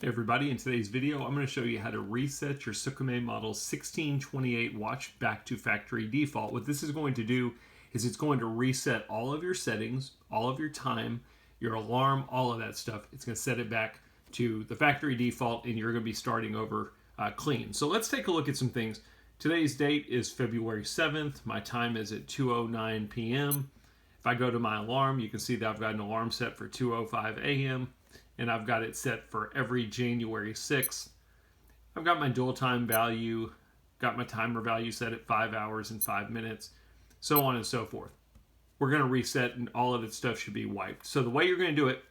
Hey everybody, in today's video I'm going to show you how to reset your SKMEI model 1628 watch back to factory default. What this is going to do is it's going to reset all of your settings, all of your time, your alarm, all of that stuff. It's going to set it back to the factory default and you're going to be starting over clean. So let's take a look at some things. Today's date is February 7th. My time is at 2:09 p.m. If I go to my alarm, you can see that I've got an alarm set for 2:05 a.m. and I've got it set for every January 6th. I've got my dual time value, got my timer value set at 5 hours and 5 minutes, so on and so forth. We're going to reset and all of that stuff should be wiped. So the way you're going to do it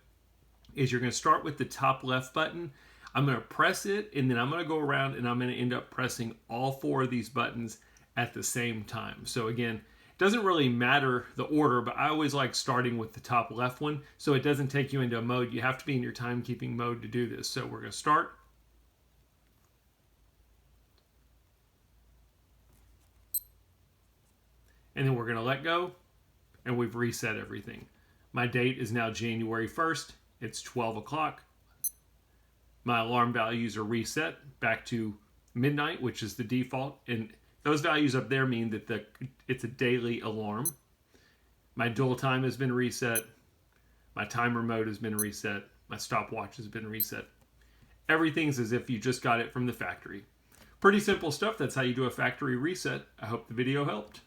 is you're going to start with the top left button. I'm going to press it and then I'm going to go around and I'm going to end up pressing all four of these buttons at the same time. So again, it doesn't really matter the order, but I always like starting with the top left one so it doesn't take you into a mode. You have to be in your timekeeping mode to do this. So we're going to start. And then we're going to let go and we've reset everything. My date is now January 1st. It's 12 o'clock. My alarm values are reset back to midnight, which is the default. And those values up there mean that it's a daily alarm. My dual time has been reset. My timer mode has been reset. My stopwatch has been reset. Everything's as if you just got it from the factory. Pretty simple stuff. That's how you do a factory reset. I hope the video helped.